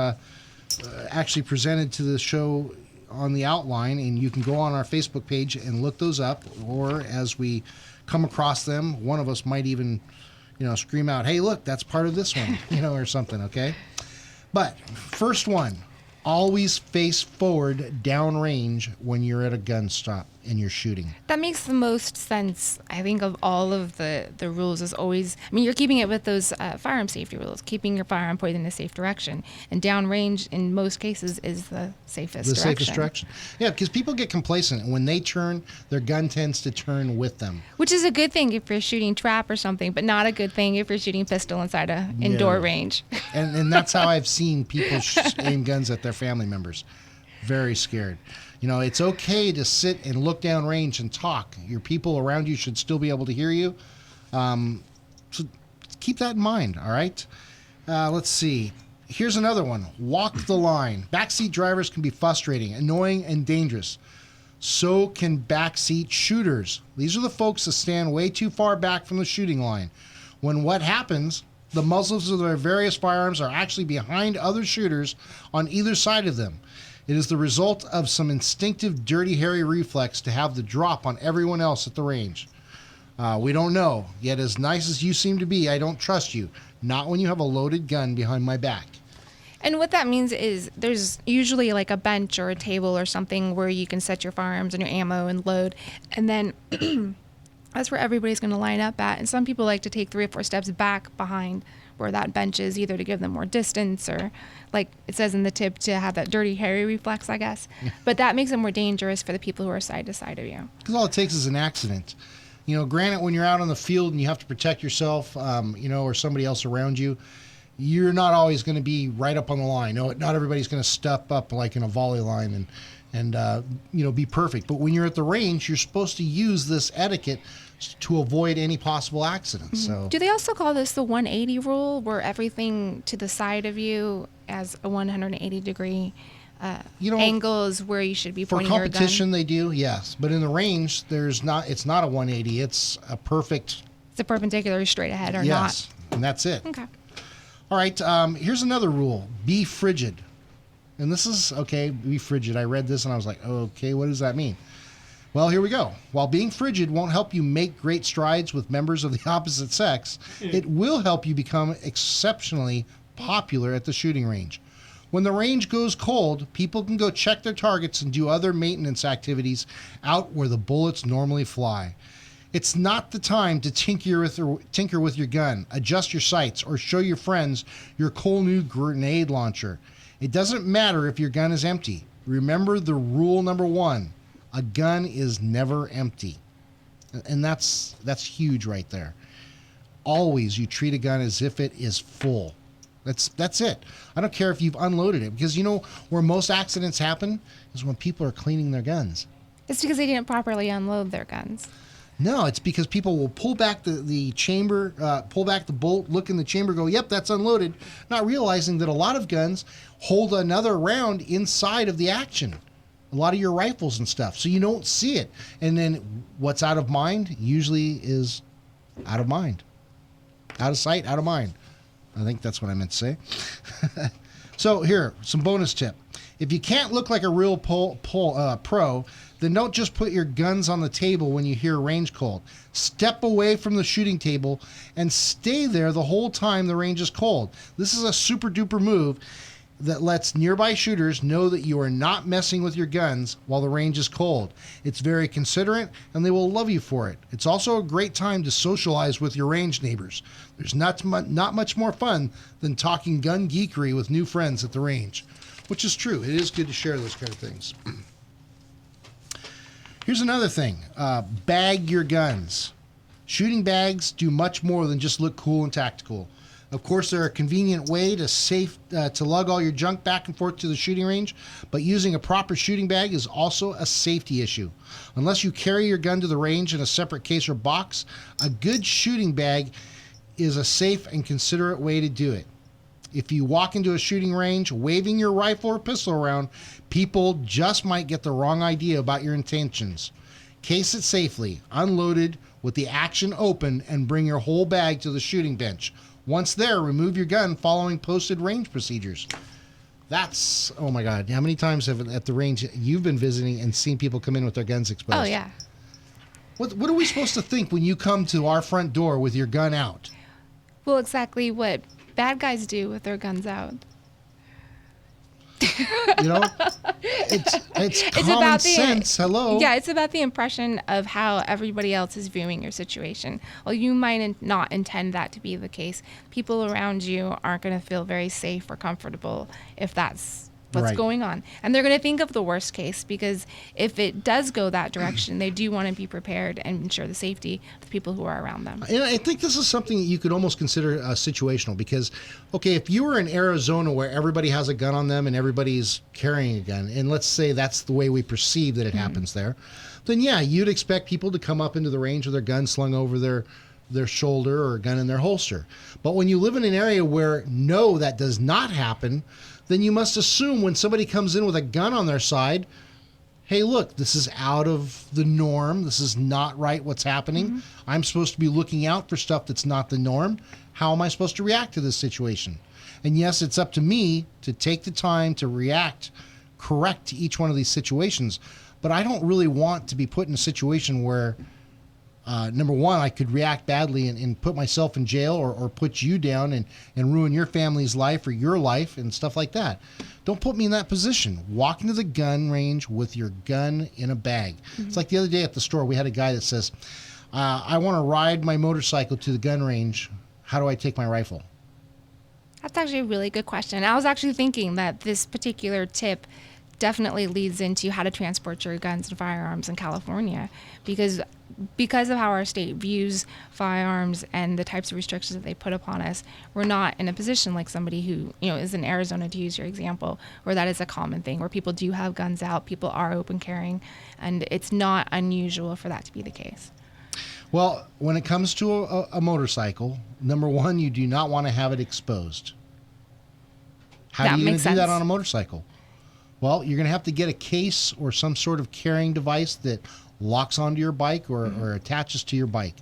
actually presented to the show on the outline. And you can go on our Facebook page and look those up, or as we come across them, one of us might even, scream out, hey, look, that's part of this one, or something, okay? But first one, always face forward downrange when you're at a gun stop and you're shooting. That makes the most sense, I think, of all of the rules is always, you're keeping it with those firearm safety rules, keeping your firearm pointed in a safe direction. And downrange, in most cases, is the safest direction. The safest direction. Yeah, because people get complacent. And when they turn, their gun tends to turn with them. Which is a good thing if you're shooting trap or something, but not a good thing if you're shooting pistol inside a indoor range. And that's how I've seen people aim guns at their family members. Very scared. It's okay to sit and look down range and talk. Your people around you should still be able to hear you. So keep that in mind, all right? Let's see. Here's another one. Walk the line. Backseat drivers can be frustrating, annoying, and dangerous. So can backseat shooters. These are the folks that stand way too far back from the shooting line. When what happens, the muzzles of their various firearms are actually behind other shooters on either side of them. It is the result of some instinctive dirty hairy reflex to have the drop on everyone else at the range. We don't know. Yet as nice as you seem to be, I don't trust you. Not when you have a loaded gun behind my back. And what that means is there's usually like a bench or a table or something where you can set your firearms and your ammo and load. And then that's where everybody's going to line up at. And some people like to take 3 or 4 steps back behind where that bench is, either to give them more distance or, like it says in the tip, to have that dirty hairy reflex, I guess. But that makes it more dangerous for the people who are side to side of you. Because all it takes is an accident. Granted, when you're out on the field and you have to protect yourself, or somebody else around you, you're not always going to be right up on the line. No, not everybody's going to step up like in a volley line and be perfect. But when you're at the range, you're supposed to use this etiquette to avoid any possible accidents. Mm-hmm. So, do they also call this the 180 rule, where everything to the side of you as a 180 degree angle is where you should be pointing your gun? For competition, they do, yes. But in the range, it's not a 180. It's a perfect. It's a perpendicular straight ahead or not. Yes, and that's it. Okay. All right, here's another rule. Be frigid. And this is, okay, be frigid. I read this and I was like, okay, what does that mean? Well, here we go. While being frigid won't help you make great strides with members of the opposite sex, it will help you become exceptionally popular at the shooting range. When the range goes cold, people can go check their targets and do other maintenance activities out where the bullets normally fly. It's not the time to tinker with your gun, adjust your sights, or show your friends your cool new grenade launcher. It doesn't matter if your gun is empty. Remember the rule number 1. A gun is never empty. And that's huge right there. Always you treat a gun as if it is full. That's it. I don't care if you've unloaded it, because where most accidents happen is when people are cleaning their guns. It's because they didn't properly unload their guns. No, it's because people will pull back the chamber, pull back the bolt, look in the chamber, go, yep, that's unloaded, not realizing that a lot of guns hold another round inside of the action. A lot of your rifles and stuff, so you don't see it. And then what's out of mind usually is out of mind. Out of sight, out of mind. I think that's what I meant to say. So here, some bonus tip. If you can't look like a real pro, then don't just put your guns on the table when you hear range cold. Step away from the shooting table and stay there the whole time the range is cold. This is a super duper move that lets nearby shooters know that you are not messing with your guns while the range is cold. It's very considerate, and they will love you for it. It's also a great time to socialize with your range neighbors. There's not much more fun than talking gun geekery with new friends at the range, which is true. It is good to share those kind of things. Here's another thing. Bag your guns. Shooting bags do much more than just look cool and tactical. Of course, they're a convenient way to lug all your junk back and forth to the shooting range, but using a proper shooting bag is also a safety issue. Unless you carry your gun to the range in a separate case or box, a good shooting bag is a safe and considerate way to do it. if you walk into a shooting range waving your rifle or pistol around, people just might get the wrong idea about your intentions. Case it safely, unload it with the action open, and bring your whole bag to the shooting bench. Once there, remove your gun following posted range procedures. That's, oh my God, how many times have at the range you've been visiting and seen people come in with their guns exposed? Oh, yeah. What are we supposed to think when you come to our front door with your gun out? Well, exactly what bad guys do with their guns out. You know, it's common sense. Hello. Yeah, it's about the impression of how everybody else is viewing your situation. Well, you might not intend that to be the case. People around you aren't going to feel very safe or comfortable if that's what's going on. And they're going to think of the worst case, because if it does go that direction, they do want to be prepared and ensure the safety of the people who are around them. And I think this is something that you could almost consider situational, because, okay, if you were in Arizona where everybody has a gun on them and everybody's carrying a gun, and let's say that's the way we perceive that it happens there, then yeah, you'd expect people to come up into the range with their gun slung over their shoulder or a gun in their holster. But when you live in an area where no, that does not happen, then you must assume when somebody comes in with a gun on their side, hey, look, this is out of the norm. This is not right what's happening. I'm supposed to be looking out for stuff that's not the norm. How am I supposed to react to this situation? And yes, it's up to me to take the time to react correct to each one of these situations. But I don't really want to be put in a situation where, number one, I could react badly and put myself in jail or put you down and ruin your family's life or your life and stuff like that. Don't put me in that position. Walk into the gun range with your gun in a bag. It's like the other day at the store, we had a guy that says, I want to ride my motorcycle to the gun range. How do I take my rifle? That's actually a really good question. I was actually thinking that this particular tip definitely leads into how to transport your guns and firearms in California, because of how our state views firearms and the types of restrictions that they put upon us, we're not in a position like somebody who, is in Arizona, to use your example, where that is a common thing, where people do have guns out, people are open carrying, and it's not unusual for that to be the case. Well, when it comes to a motorcycle, number one, you do not want to have it exposed. How are you going to do that on a motorcycle? Well, you're going to have to get a case or some sort of carrying device that locks onto your bike or attaches to your bike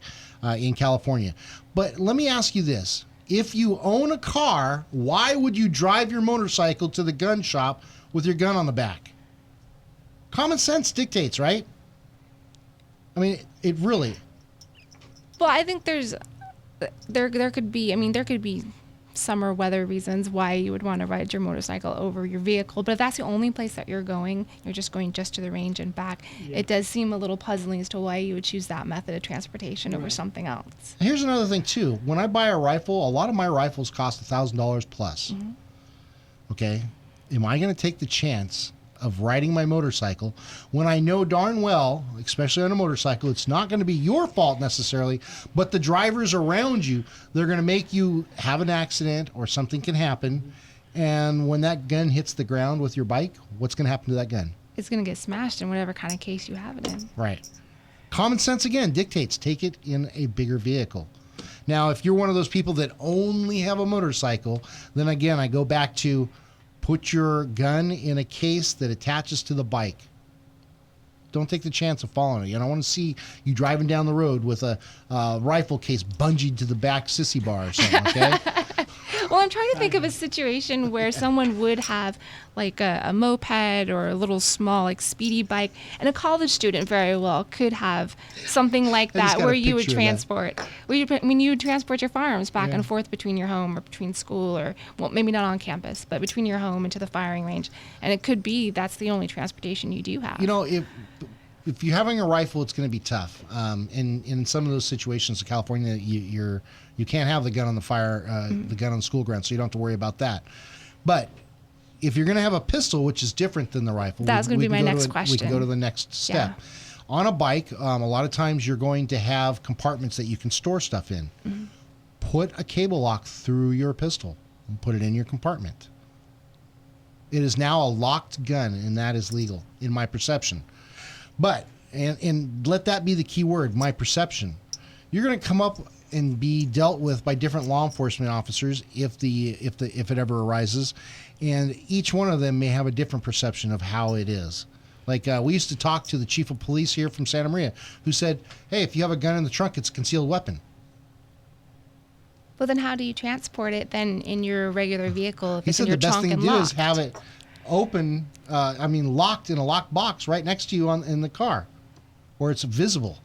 in California. But let me ask you this. If you own a car, why would you drive your motorcycle to the gun shop with your gun on the back? Common sense dictates, right? I mean, it really... Well, I think there could be summer weather reasons why you would want to ride your motorcycle over your vehicle, but if that's the only place that you're just going to the range and back, it does seem a little puzzling as to why you would choose that method of transportation over something else. Here's another thing too. When I buy a rifle, a lot of my rifles cost $1,000 plus. Okay, am I going to take the chance of riding my motorcycle when I know darn well, especially on a motorcycle, it's not going to be your fault necessarily, but the drivers around you, they're going to make you have an accident or something can happen, and when that gun hits the ground with your bike, what's going to happen to that gun? It's going to get smashed in whatever kind of case you have it in. Right. Common sense again dictates take it in a bigger vehicle. Now, if you're one of those people that only have a motorcycle, then again, I go back to put your gun in a case that attaches to the bike. Don't take the chance of falling it. You don't want to see you driving down the road with a rifle case bungeed to the back sissy bar or something, okay? Well, I'm trying to think of a situation where someone would have like a moped or a little small like speedy bike, and a college student very well could have something like that where you would transport you would transport your firearms back and forth between your home or between school, or well, maybe not on campus, but between your home and to the firing range, and it could be that's the only transportation you do have. If you're having a rifle, it's going to be tough. In some of those situations in California, you can't have the gun on the gun on the school ground, so you don't have to worry about that. But if you're going to have a pistol, which is different than the rifle, that's going to be my next question. We can go to the next step. Yeah. On a bike, a lot of times you're going to have compartments that you can store stuff in. Put a cable lock through your pistol and put it in your compartment. It is now a locked gun, and that is legal in my perception. But, and let that be the key word, my perception. You're going to come up and be dealt with by different law enforcement officers if it ever arises, and each one of them may have a different perception of how it is. Like we used to talk to the chief of police here from Santa Maria, who said, "Hey, if you have a gun in the trunk, it's a concealed weapon." Well, then how do you transport it then in your regular vehicle if He it's in said your the best trunk thing to and do locked? is have it open, locked in a locked box right next to you in the car, where it's visible.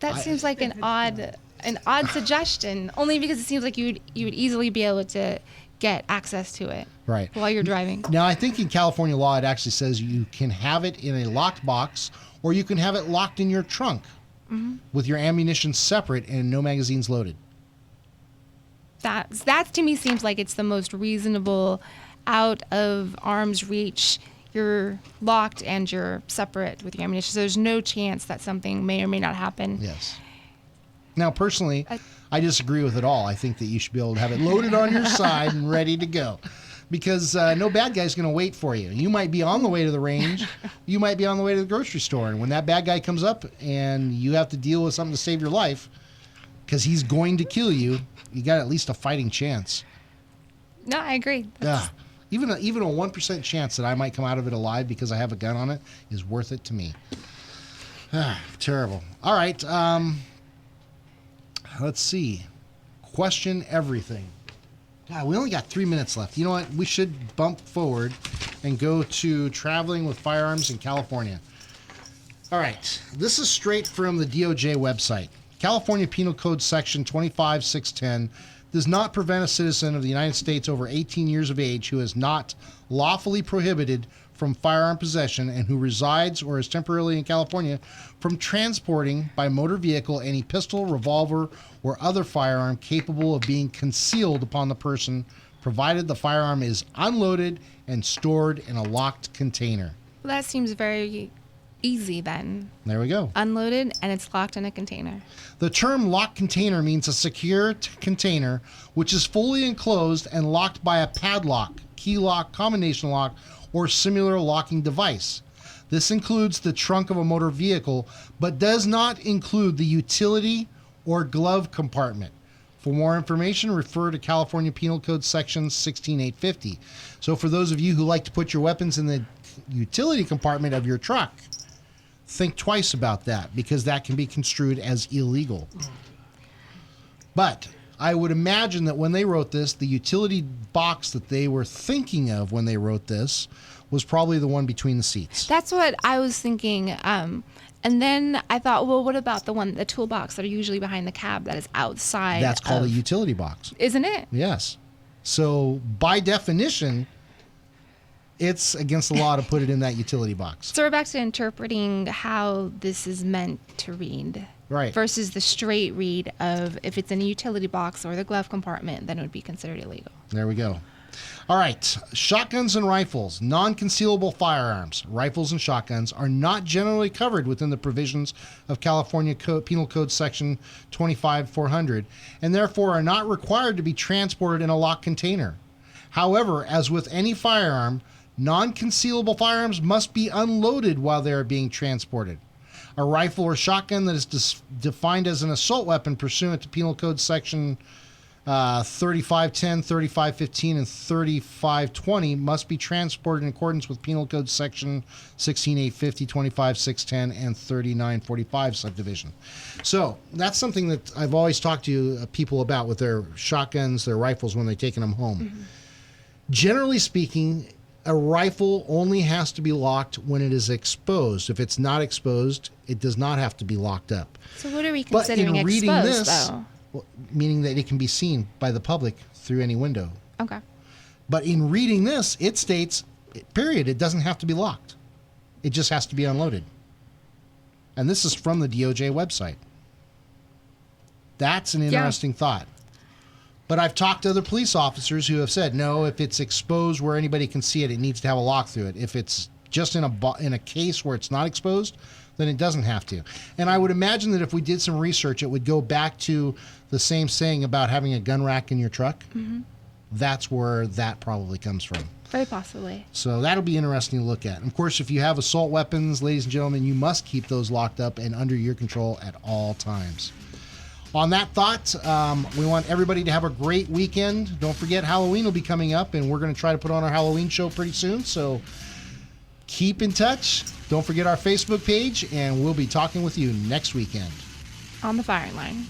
That seems like an odd suggestion, only because it seems like you would easily be able to get access to it Right. while you're driving. Now, I think in California law, it actually says you can have it in a locked box, or you can have it locked in your trunk with your ammunition separate and no magazines loaded. That to me seems like it's the most reasonable, out of arm's reach. You're locked and you're separate with your ammunition, so there's no chance that something may or may not happen. Yes. Now, personally, I disagree with it all. I think that you should be able to have it loaded on your side and ready to go, because no bad guy's going to wait for you. You might be on the way to the range. You might be on the way to the grocery store. And when that bad guy comes up and you have to deal with something to save your life, because he's going to kill you, you got at least a fighting chance. No, I agree. Yeah. Even a 1% chance that I might come out of it alive because I have a gun on it is worth it to me. Terrible. All right. Let's see. Question everything. God, we only got 3 minutes left. You know what? We should bump forward and go to traveling with firearms in California. All right. This is straight from the DOJ website. California Penal Code Section 25610 does not prevent a citizen of the United States over 18 years of age who is not lawfully prohibited from firearm possession and who resides or is temporarily in California from transporting by motor vehicle any pistol, revolver, or other firearm capable of being concealed upon the person, provided the firearm is unloaded and stored in a locked container. Well, that seems very easy then. There we go. Unloaded and it's locked in a container. The term locked container means a secure container which is fully enclosed and locked by a padlock, key lock, combination lock, or similar locking device. This includes the trunk of a motor vehicle, but does not include the utility or glove compartment. For more information, refer to California Penal Code Section 16850. So for those of you who like to put your weapons in the utility compartment of your truck, think twice about that, because that can be construed as illegal. But I would imagine that when they wrote this, the utility box that they were thinking of when they wrote this was probably the one between the seats. That's what I was thinking. And then I thought, well, what about the toolbox that are usually behind the cab that is outside? That's called a utility box. Isn't it? Yes. So by definition, it's against the law to put it in that utility box. So we're back to interpreting how this is meant to read. Right. Versus the straight read of if it's in a utility box or the glove compartment, then it would be considered illegal. There we go. All right. Shotguns and rifles, non-concealable firearms, rifles and shotguns are not generally covered within the provisions of California Penal Code Section 25400 and therefore are not required to be transported in a locked container. However, as with any firearm, non-concealable firearms must be unloaded while they are being transported. A rifle or shotgun that is defined as an assault weapon pursuant to Penal Code Section 3510, 3515, and 3520 must be transported in accordance with Penal Code Section 16850, 25610, and 3945 subdivision. So that's something that I've always talked to people about with their shotguns, their rifles when they're taking them home. Mm-hmm. Generally speaking, a rifle only has to be locked when it is exposed. If it's not exposed, it does not have to be locked up. So what are we considering but in reading exposed, this, though? Well, meaning that it can be seen by the public through any window. Okay. But in reading this, it states, period, it doesn't have to be locked. It just has to be unloaded. And this is from the DOJ website. That's an interesting thought. But I've talked to other police officers who have said, no, if it's exposed where anybody can see it, it needs to have a lock through it. If it's just in a case where it's not exposed, then it doesn't have to. And I would imagine that if we did some research, it would go back to the same saying about having a gun rack in your truck. Mm-hmm. That's where that probably comes from. Very possibly. So that'll be interesting to look at. And of course, if you have assault weapons, ladies and gentlemen, you must keep those locked up and under your control at all times. On that thought, we want everybody to have a great weekend. Don't forget, Halloween will be coming up, and we're going to try to put on our Halloween show pretty soon. So keep in touch. Don't forget our Facebook page, and we'll be talking with you next weekend. On the firing line.